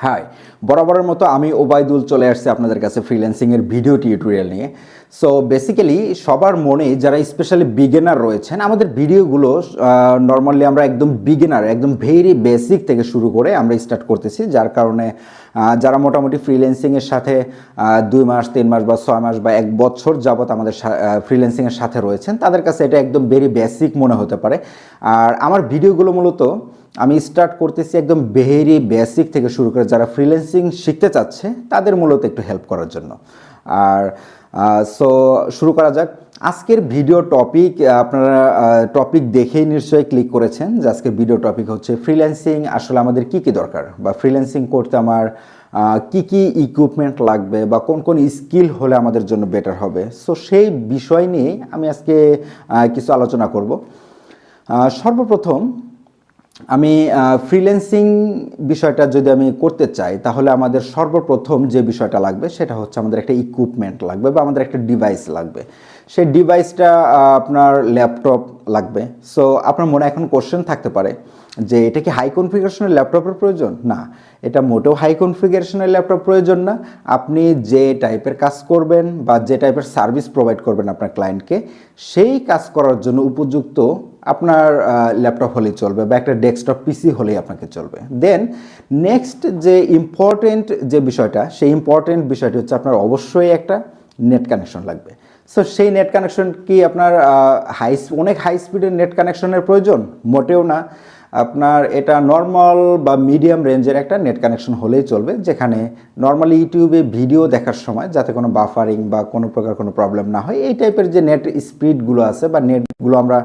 High, বরাবরের মতো আমি ওবায়দুল চলে আসছি আপনাদের কাছে ফ্রিল্যান্সিংয়ের ভিডিও টিউটোরিয়াল নিয়ে। সো বেসিক্যালি সবার মনে যারা স্পেশালি বিগিনার রয়েছেন, আমাদের ভিডিওগুলো নর্মালি আমরা একদম বিগিনার, একদম ভেরি বেসিক থেকে শুরু করে আমরা স্টার্ট করতেছি, যার কারণে যারা মোটামুটি ফ্রিল্যান্সিংয়ের সাথে 2 মাস 3 মাস বা 6 মাস বা 1 বছর যাবত আমাদের ফ্রিল্যান্সিংয়ের সাথে রয়েছেন, তাদের কাছে এটা একদম ভেরি বেসিক মনে হতে পারে। আর আমার ভিডিওগুলো মূলত আমি স্টার্ট করতেছি একদম ভেরি বেসিক থেকে শুরু করে যারা ফ্রিল্যান্সিং শিখতে চাচ্ছে তাদের মূলত একটু হেল্প করার জন্য। আর সো শুরু করা যাক। আজকের ভিডিও টপিক আপনারা টপিক দেখেই নিশ্চয়ই ক্লিক করেছেন যে আজকের ভিডিও টপিক হচ্ছে ফ্রিল্যান্সিং আসলে আমাদের কি কি দরকার, বা ফ্রিল্যান্সিং করতে আমার কি কি ইকুইপমেন্ট লাগবে, বা কোন কোন স্কিল হলে আমাদের জন্য বেটার হবে। সো সেই বিষয় নিয়ে আমি আজকে কিছু আলোচনা করব। সর্বপ্রথম আমি ফ্রিল্যান্সিং বিষয়টা যদি আমি করতে চাই, তাহলে আমাদের সর্বপ্রথম যে বিষয়টা লাগবে সেটা হচ্ছে আমাদের একটা ইকুইপমেন্ট লাগবে বা আমাদের একটা ডিভাইস লাগবে। সেই ডিভাইসটা আপনার ল্যাপটপ লাগবে। সো আপনার মনে এখন কোশ্চেন থাকতে পারে যে এটা কি হাই কনফিগারেশনের ল্যাপটপের প্রয়োজন? না, এটা মোটেও হাই কনফিগারেশনের ল্যাপটপ প্রয়োজন না। আপনি যে টাইপের কাজ করবেন বা যে টাইপের সার্ভিস প্রোভাইড করবেন আপনার ক্লায়েন্টকে, সেই কাজ করার জন্য উপযুক্ত আপনার ল্যাপটপ হলেই চলবে বা একটা ডেস্কটপ পিসি হলেই আপনাকে চলবে। দেন নেক্সট যে ইম্পর্টেন্ট যে বিষয়টা, সেই ইম্পর্টেন্ট বিষয়টি হচ্ছে আপনার অবশ্যই একটা নেট কানেকশন লাগবে। সো সেই নেট কানেকশন কি আপনার অনেক হাই স্পিডের নেট কানেকশনের প্রয়োজন? মোটেও না। আপনার এটা নর্মাল বা মিডিয়াম রেঞ্জের একটা নেট কানেকশন হলেই চলবে, যেখানে নর্মালি ইউটিউবে ভিডিও দেখার সময় যাতে কোনো বাফারিং বা কোনো প্রকার কোনো প্রবলেম না হয়, এই টাইপের যে নেট স্পিডগুলো আছে বা নেটগুলো আমরা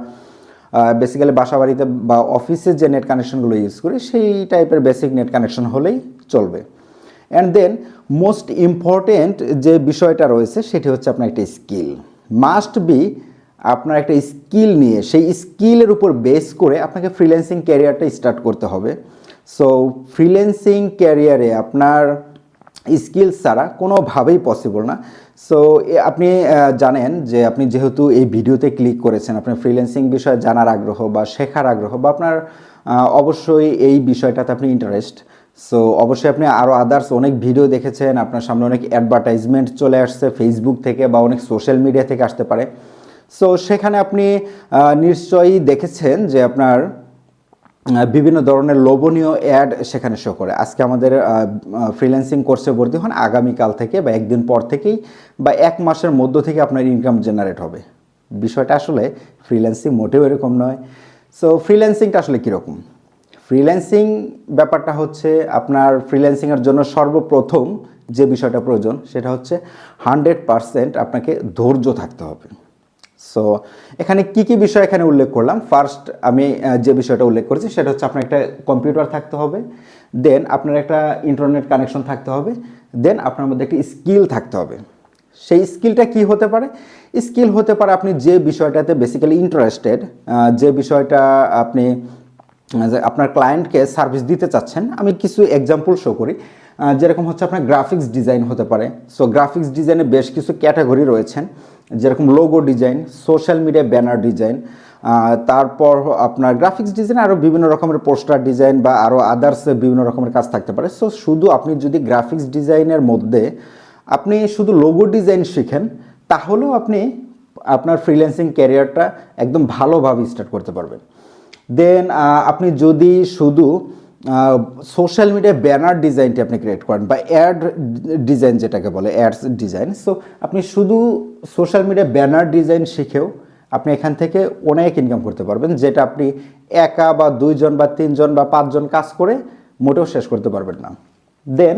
বেসিক্যালি বাসা বাড়িতে বা অফিসে যে নেট কানেকশনগুলো ইউজ করি, সেই টাইপের বেসিক নেট কানেকশন হলেই চলবে। অ্যান্ড দেন মোস্ট ইম্পর্টেন্ট যে বিষয়টা রয়েছে সেটি হচ্ছে আপনার একটা স্কিল মাস্ট বি। আপনার একটা স্কিল নিয়ে সেই স্কিলের উপর বেস করে আপনাকে ফ্রিল্যান্সিং ক্যারিয়ারটা স্টার্ট করতে হবে। সো ফ্রিল্যান্সিং ক্যারিয়ারে আপনার স্কিলস ছাড়া কোনোভাবেই পসিবল না। সো আপনি জানেন যে আপনি যেহেতু এই ভিডিওতে ক্লিক করেছেন, আপনার ফ্রিল্যান্সিং বিষয়ে জানার আগ্রহ বা শেখার আগ্রহ বা আপনার অবশ্যই এই বিষয়টাতে আপনি ইন্টারেস্ট। সো অবশ্যই আপনি আরও আদার্স অনেক ভিডিও দেখেছেন, আপনার সামনে অনেক অ্যাডভার্টাইজমেন্ট চলে আসছে ফেসবুক থেকে বা অনেক সোশ্যাল মিডিয়া থেকে আসতে পারে। সো সেখানে আপনি নিশ্চয়ই দেখেছেন যে আপনার বিভিন্ন ধরনের লোভনীয় অ্যাড সেখানে শো করে। আজকে আমাদের ফ্রিল্যান্সিং কোর্সে ভর্তি হন, আগামীকাল থেকে বা একদিন পর থেকেই বা 1 মাসের মধ্য থেকে আপনার ইনকাম জেনারেট হবে। বিষয়টা আসলে ফ্রিল্যান্সিং মোটেও এরকম নয়। সো ফ্রিল্যান্সিংটা আসলে কীরকম? ফ্রিল্যান্সিং ব্যাপারটা হচ্ছে আপনার ফ্রিল্যান্সিংয়ের জন্য সর্বপ্রথম যে বিষয়টা প্রয়োজন সেটা হচ্ছে 100% আপনাকে ধৈর্য থাকতে হবে। সো এখানে কি কি বিষয় এখানে উল্লেখ করলাম? ফার্স্ট আমি যে বিষয়টা উল্লেখ করেছি সেটা হচ্ছে আপনার একটা কম্পিউটার থাকতে হবে, দেন আপনার একটা ইন্টারনেট কানেকশন থাকতে হবে, দেন আপনার মধ্যে একটা স্কিল থাকতে হবে। সেই স্কিলটা কি হতে পারে? স্কিল হতে পারে আপনি যে বিষয়টাতে বেসিক্যালি ইন্টারেস্টেড, যে বিষয়টা আপনি আপনার ক্লায়েন্টকে সার্ভিস দিতে চাচ্ছেন। আমি কিছু এক্সাম্পল শো করি, যেরকম হচ্ছে আপনার গ্রাফিক্স ডিজাইন হতে পারে। সো গ্রাফিক্স ডিজাইনে বেশ কিছু ক্যাটাগরি রয়েছেন, যেরকম logo design, social media banner design, তারপর আপনার গ্রাফিক্স ডিজাইন আরও বিভিন্ন রকমের পোস্টার ডিজাইন বা আরও আদার্স বিভিন্ন রকমের কাজ থাকতে পারে। সো শুধু আপনি যদি গ্রাফিক্স ডিজাইনের মধ্যে আপনি শুধু লোগো ডিজাইন শিখেন, তাহলেও আপনি আপনার ফ্রিল্যান্সিং ক্যারিয়ারটা একদম ভালোভাবে স্টার্ট করতে পারবেন। দেন আপনি যদি শুধু সোশ্যাল মিডিয়া ব্যানার ডিজাইনটি আপনি ক্রিয়েট করেন বা অ্যাড ডিজাইন যেটাকে বলে অ্যাডস ডিজাইন, সো আপনি শুধু সোশ্যাল মিডিয়া ব্যানার ডিজাইন শিখেও আপনি এখান থেকে অনেক ইনকাম করতে পারবেন, যেটা আপনি একা বা 2 জন বা 3 জন বা 5 জন কাজ করে মোটেও শেষ করতে পারবেন না। দেন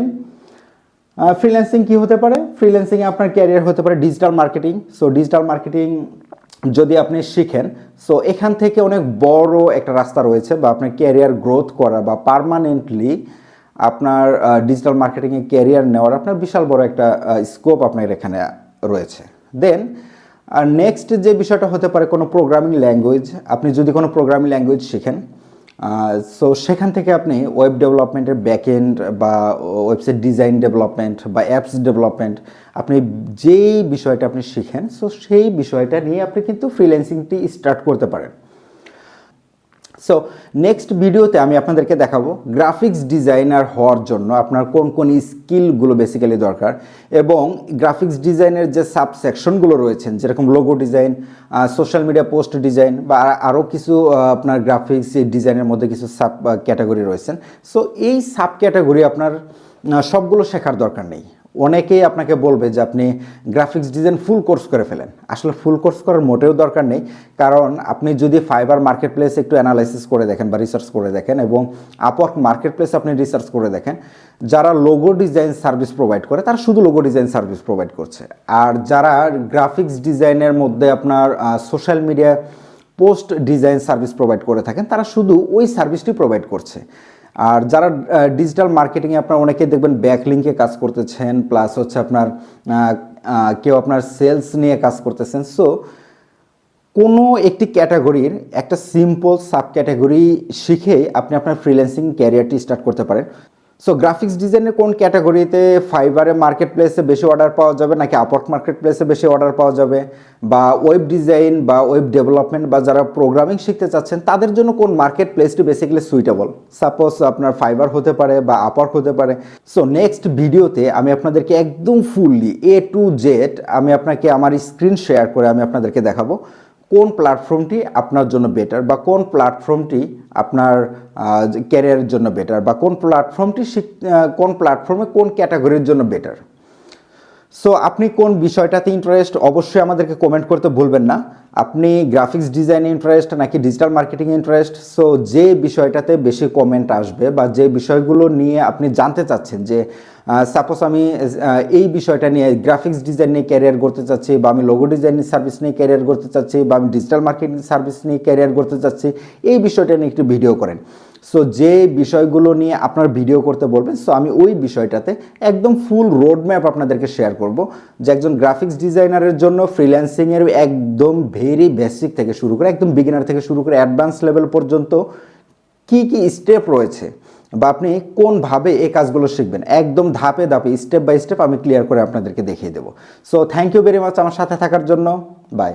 ফ্রিল্যান্সিং কি হতে পারে? ফ্রিল্যান্সিংয়ে আপনার ক্যারিয়ার হতে পারে digital marketing. So digital marketing যদি আপনি শিখেন, সো এখান থেকে অনেক বড় একটা রাস্তা রয়েছে বা আপনার ক্যারিয়ার গ্রোথ করা বা পার্মানেন্টলি আপনার ডিজিটাল মার্কেটিংয়ে ক্যারিয়ার নেওয়ার আপনার বিশাল বড় একটা স্কোপ আপনার এখানে রয়েছে। দেন আর নেক্সট যে বিষয়টা হতে পারে কোনো প্রোগ্রামিং ল্যাঙ্গুয়েজ। আপনি যদি কোনো প্রোগ্রামিং ল্যাঙ্গুয়েজ শিখেন, সো সেখান থেকে আপনি ওয়েব ডেভেলপমেন্টের ব্যাকএন্ড বা ওয়েবসাইট ডিজাইন ডেভেলপমেন্ট বা অ্যাপস ডেভেলপমেন্ট, আপনি যেই বিষয়টা আপনি শিখেন, সো সেই বিষয়টা নিয়ে আপনি কিন্তু ফ্রিল্যান্সিংটি স্টার্ট করতে পারেন। সো নেক্সট ভিডিওতে আমি আপনাদেরকে দেখাবো গ্রাফিক্স ডিজাইনার হওয়ার জন্য আপনার কোন কোন স্কিলগুলো বেসিক্যালি দরকার, এবং গ্রাফিক্স ডিজাইনের যে সাব সেকশনগুলো রয়েছেন যেরকম logo design, social media post design বা আরও কিছু আপনার গ্রাফিক্স ডিজাইনের মধ্যে কিছু সাব ক্যাটাগরি রয়েছেন। সো এই সাব ক্যাটাগরি আপনার সবগুলো শেখার দরকার নেই। অনেকেই আপনাকে বলবে যে আপনি গ্রাফিক্স ডিজাইন ফুল কোর্স করে ফেলেন। আসলে ফুল কোর্স করার মোটেও দরকার নেই, কারণ আপনি যদি ফাইবার মার্কেট প্লেস একটু অ্যানালাইসিস করে দেখেন বা রিসার্চ করে দেখেন, এবং আপওয়ার্ক মার্কেট প্লেস আপনি রিসার্চ করে দেখেন, যারা লোগো ডিজাইন সার্ভিস প্রোভাইড করে তারা শুধু লোগো ডিজাইন সার্ভিস প্রোভাইড করছে। আর যারা গ্রাফিক্স ডিজাইনের মধ্যে আপনার social media post design service provide করে থাকেন তারা শুধু ওই সার্ভিসটি প্রোভাইড করছে। আর যারা ডিজিটাল মার্কেটিংয়ে আপনার অনেকে দেখবেন ব্যাকলিংকে কাজ করতেছেন, প্লাস হচ্ছে আপনার কেউ আপনার সেলস নিয়ে কাজ করতেছেন। সো কোনো একটি ক্যাটাগরির একটা সিম্পল সাব ক্যাটাগরি শিখে আপনি আপনার ফ্রিল্যান্সিং ক্যারিয়ারটি স্টার্ট করতে পারেন। সো গ্রাফিক্স ডিজাইনের কোন ক্যাটাগরিতে ফাইবারে মার্কেট প্লেসে বেশি অর্ডার পাওয়া যাবে, নাকি আপওয়ার্ক মার্কেট প্লেসে বেশি অর্ডার পাওয়া যাবে, বা ওয়েব ডিজাইন বা ওয়েব ডেভেলপমেন্ট বা যারা প্রোগ্রামিং শিখতে চাচ্ছেন তাদের জন্য কোন মার্কেট প্লেসটি বেসিক্যালি সুইটেবল, সাপোজ আপনার ফাইবার হতে পারে বা আপওয়ার্ক হতে পারে। সো নেক্সট ভিডিওতে আমি আপনাদেরকে একদম ফুললি A to Z আমি আপনাকে আমার স্ক্রিন শেয়ার করে আমি আপনাদেরকে দেখাবো কোন প্ল্যাটফর্মটি আপনার জন্য বেটার, বা কোন প্ল্যাটফর্মটি আপনার ক্যারিয়ারের জন্য বেটার, বা কোন প্ল্যাটফর্মে কোন ক্যাটাগরির জন্য বেটার। সো আপনি কোন বিষয়টাতে ইন্টারেস্ট অবশ্যই আমাদেরকে কমেন্ট করতে ভুলবেন না। আপনি গ্রাফিক্স ডিজাইনে ইন্টারেস্ট নাকি ডিজিটাল মার্কেটিংয়ে ইন্টারেস্ট। সো যে বিষয়টাতে বেশি কমেন্ট আসবে বা যে বিষয়গুলো নিয়ে আপনি জানতে চাচ্ছেন, যে সাপোজ আমি এই বিষয়টা নিয়ে গ্রাফিক্স ডিজাইন নিয়ে ক্যারিয়ার করতে চাচ্ছি, বা আমি লোগো ডিজাইন সার্ভিস নিয়ে ক্যারিয়ার করতে চাচ্ছি, বা আমি ডিজিটাল মার্কেটিং সার্ভিস নিয়ে ক্যারিয়ার করতে চাচ্ছি, এই বিষয়টা নিয়ে একটু ভিডিও করেন। সো যে বিষয়গুলো নিয়ে আপনার ভিডিও করতে বলবেন, সো আমি ওই বিষয়টাতে একদম ফুল রোড ম্যাপ আপনাদেরকে শেয়ার করব, যে একজন গ্রাফিক্স ডিজাইনারের জন্য ফ্রিল্যান্সিংয়ের একদম ভেরি বেসিক থেকে শুরু করে একদম বিগিনার থেকে শুরু করে অ্যাডভান্স লেভেল পর্যন্ত কি কি স্টেপ রয়েছে, বা আপনি কোনভাবে এই কাজগুলো শিখবেন, একদম ধাপে ধাপে স্টেপ বাই স্টেপ আমি ক্লিয়ার করে আপনাদেরকে দেখিয়ে দেবো। So thank you very much আমার সাথে থাকার জন্য। বাই।